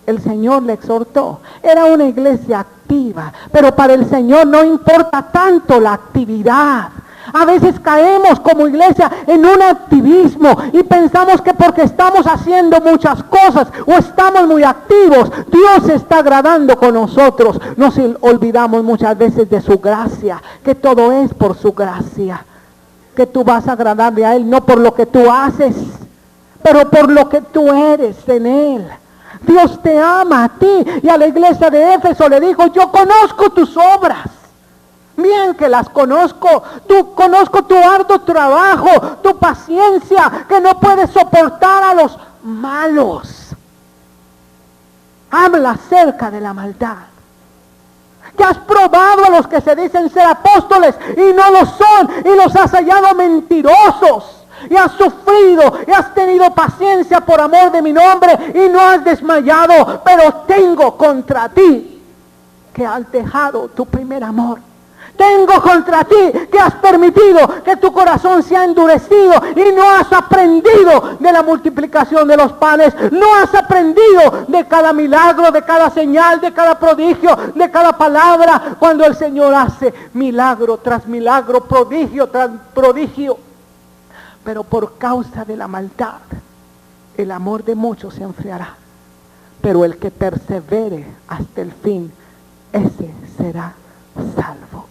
el Señor le exhortó. Era una iglesia activa, pero para el Señor no importa tanto la actividad. A veces caemos como iglesia en un activismo y pensamos que porque estamos haciendo muchas cosas o estamos muy activos, Dios se está agradando con nosotros. Nos olvidamos muchas veces de su gracia, que todo es por su gracia, que tú vas a agradarle a Él no por lo que tú haces, pero por lo que tú eres en Él. Dios te ama a ti, y a la iglesia de Éfeso le dijo: yo conozco tus obras. Bien que las conozco, conozco tu arduo trabajo, tu paciencia, que no puedes soportar a los malos. Habla acerca de la maldad. Que has probado a los que se dicen ser apóstoles y no lo son, y los has hallado mentirosos. Y has sufrido y has tenido paciencia por amor de mi nombre y no has desmayado. Pero tengo contra ti que has dejado tu primer amor. Tengo contra ti que has permitido que tu corazón sea endurecido y no has aprendido de la multiplicación de los panes. No has aprendido de cada milagro, de cada señal, de cada prodigio, de cada palabra. Cuando el Señor hace milagro tras milagro, prodigio tras prodigio. Pero por causa de la maldad, el amor de muchos se enfriará. Pero el que persevere hasta el fin, ese será salvo.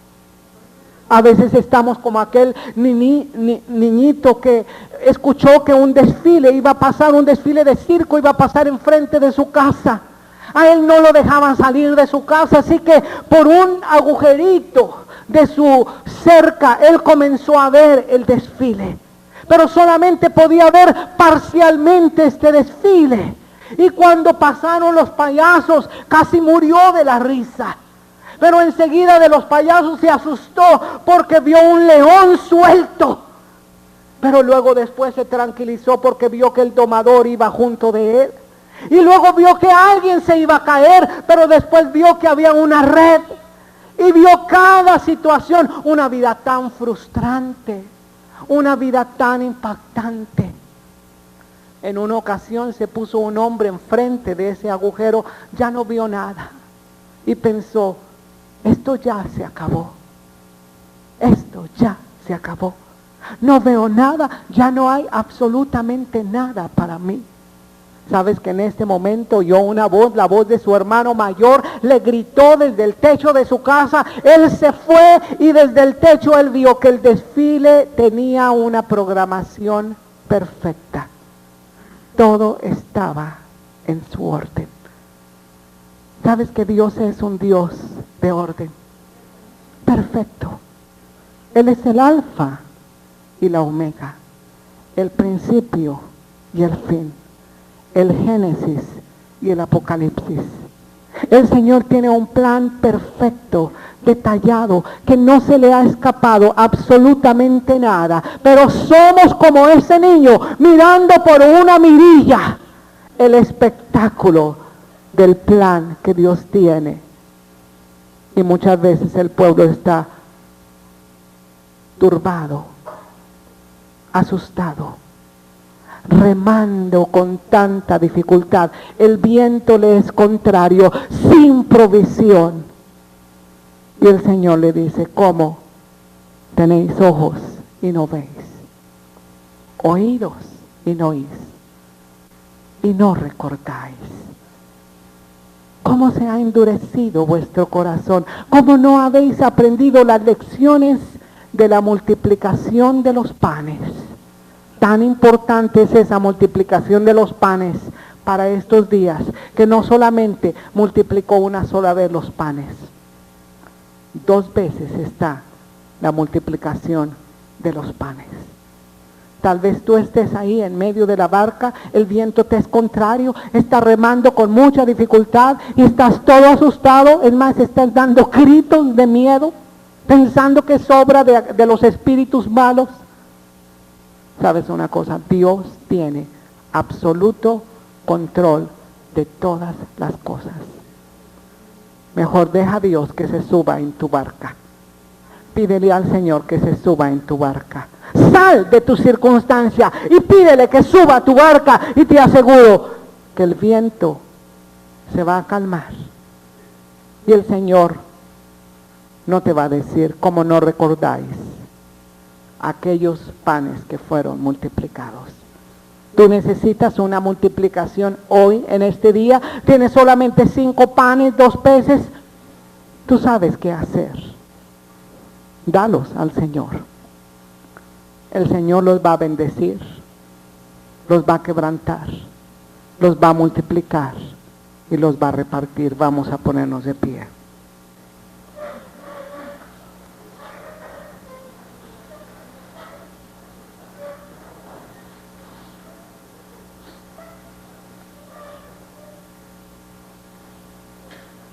A veces estamos como aquel niñito que escuchó que un desfile iba a pasar, un desfile de circo iba a pasar enfrente de su casa. A él no lo dejaban salir de su casa, así que por un agujerito de su cerca, él comenzó a ver el desfile. Pero solamente podía ver parcialmente este desfile. Y cuando pasaron los payasos, casi murió de la risa. Pero enseguida de los payasos se asustó porque vio un león suelto. Pero luego después se tranquilizó porque vio que el domador iba junto de él. Y luego vio que alguien se iba a caer, pero después vio que había una red. Y vio cada situación, una vida tan frustrante, una vida tan impactante. En una ocasión se puso un hombre enfrente de ese agujero, ya no vio nada. Y pensó: esto ya se acabó. Esto ya se acabó. No veo nada, ya no hay absolutamente nada para mí. Sabes que en este momento oyó una voz, la voz de su hermano mayor, le gritó desde el techo de su casa. Él se fue y desde el techo él vio que el desfile tenía una programación perfecta. Todo estaba en su orden. Sabes que Dios es un Dios de orden perfecto. Él es el alfa y la omega, el principio y el fin, el Génesis y el Apocalipsis. El Señor tiene un plan perfecto, detallado, que no se le ha escapado absolutamente nada. Pero somos como ese niño mirando por una mirilla el espectáculo del plan que Dios tiene. Y muchas veces el pueblo está turbado, asustado, remando con tanta dificultad. El viento le es contrario, sin provisión. Y el Señor le dice, ¿cómo? Tenéis ojos y no veis, oídos y no oís, y no recordáis. ¿Cómo se ha endurecido vuestro corazón? ¿Cómo no habéis aprendido las lecciones de la multiplicación de los panes? Tan importante es esa multiplicación de los panes para estos días, que no solamente multiplicó una sola vez los panes, 2 veces está la multiplicación de los panes. Tal vez tú estés ahí en medio de la barca, el viento te es contrario, estás remando con mucha dificultad y estás todo asustado, es más, estás dando gritos de miedo, pensando que es obra de los espíritus malos. ¿Sabes una cosa? Dios tiene absoluto control de todas las cosas. Mejor deja a Dios que se suba en tu barca. Pídele al Señor que se suba en tu barca. Sal de tu circunstancia y pídele que suba a tu barca, y te aseguro que el viento se va a calmar. Y el Señor no te va a decir, ¿cómo no recordáis aquellos panes que fueron multiplicados? Tú necesitas una multiplicación hoy, en este día. Tienes solamente 5 panes, 2 peces. Tú sabes qué hacer. Dalos al Señor. El Señor los va a bendecir, los va a quebrantar, los va a multiplicar y los va a repartir. Vamos a ponernos de pie.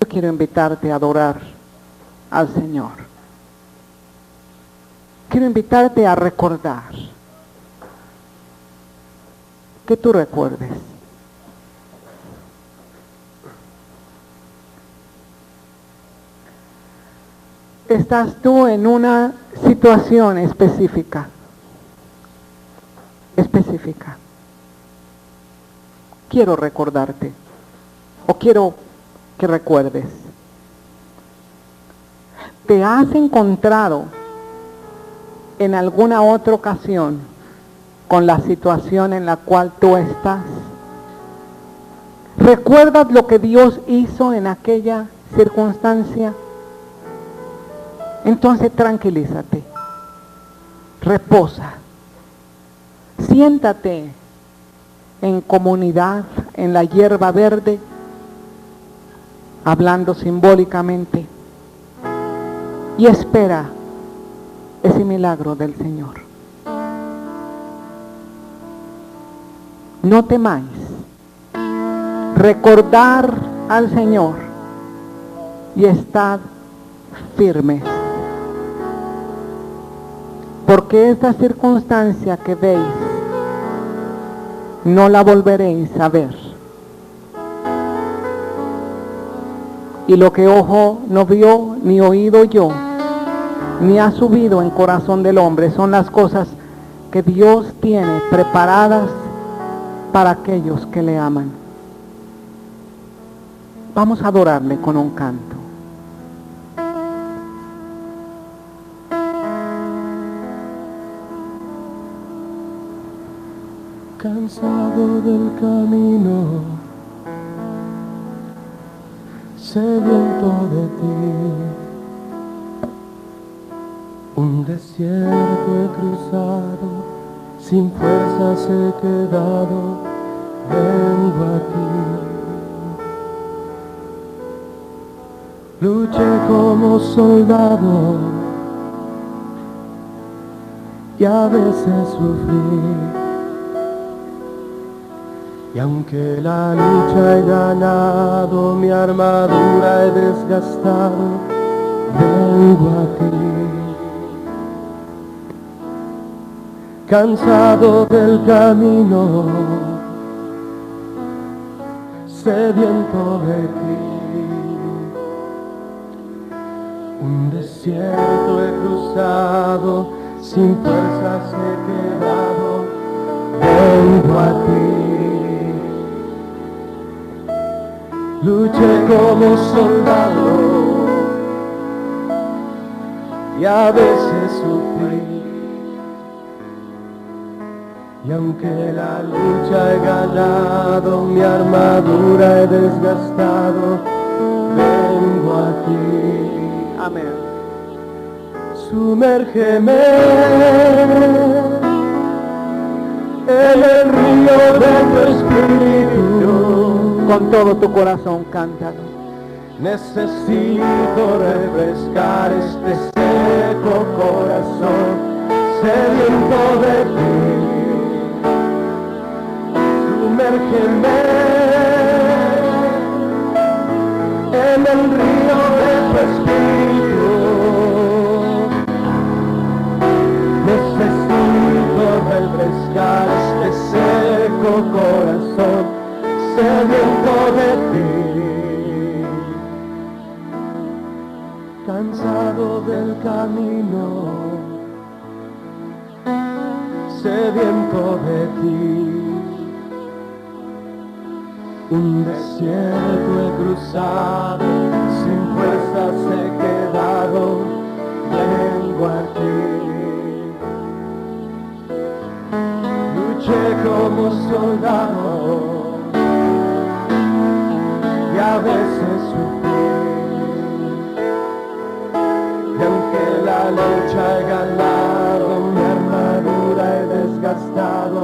Yo quiero invitarte a adorar al Señor. Quiero invitarte a recordar, que tú recuerdes. Estás tú en una situación específica. Quiero recordarte, o quiero que recuerdes. Te has encontrado en alguna otra ocasión con la situación en la cual tú estás. ¿Recuerdas lo que Dios hizo en aquella circunstancia? Entonces tranquilízate, reposa, siéntate en comunidad, en la hierba verde, hablando simbólicamente, y espera ese milagro del Señor. No temáis. Recordar al Señor y estad firmes. Porque esta circunstancia que veis, no la volveréis a ver. Y lo que ojo no vio, ni oído yo, ni ha subido en corazón del hombre, son las cosas que Dios tiene preparadas para aquellos que le aman. Vamos a adorarle con un canto. Cansado del camino, sediento de ti. Un desierto he cruzado, sin fuerzas he quedado, vengo a ti. Luché como soldado y a veces sufrí. Y aunque la lucha he ganado, mi armadura he desgastado, vengo a ti. Cansado del camino, sediento de ti. Un desierto he cruzado, sin fuerzas he quedado, vengo a ti. Luché como soldado y a veces sufrí. Y aunque la lucha he ganado, mi armadura he desgastado, vengo a ti. Amén. Sumérgeme en el río de tu espíritu. Con todo tu corazón, cántalo. Necesito refrescar este seco corazón, sediento de ti. Sumérgeme en el río de tu espíritu. Necesito refrescar este seco corazón, sediento de ti. Cansado del camino, sediento de ti. Un desierto he cruzado, sin fuerzas he quedado, vengo a ti. Luché como soldado y a veces sufrí. Y aunque la lucha he ganado, mi armadura he desgastado,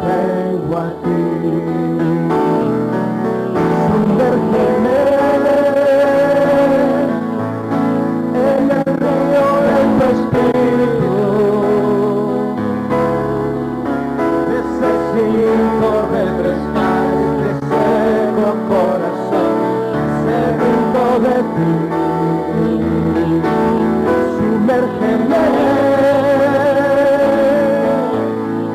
vengo a ti. Sumérgeme en el río de tu espíritu. Necesito refrescar este seco corazón, sediento de ti. Sumérgeme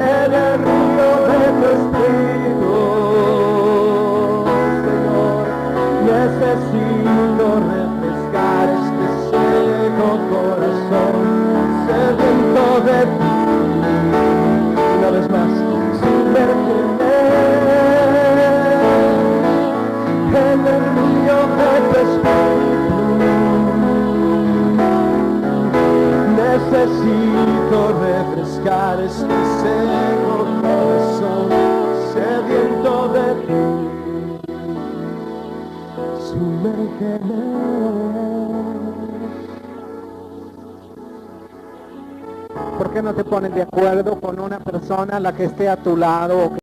en el río de tu espíritu. Necesito refrescar este seco corazón, sediento de ti. Una vez más, sumérgeme en el río de tu espíritu. Necesito refrescar este seco corazón, sediento de ti. Sumérgeme. ¿Por qué no te pones de acuerdo con una persona, la que esté a tu lado o que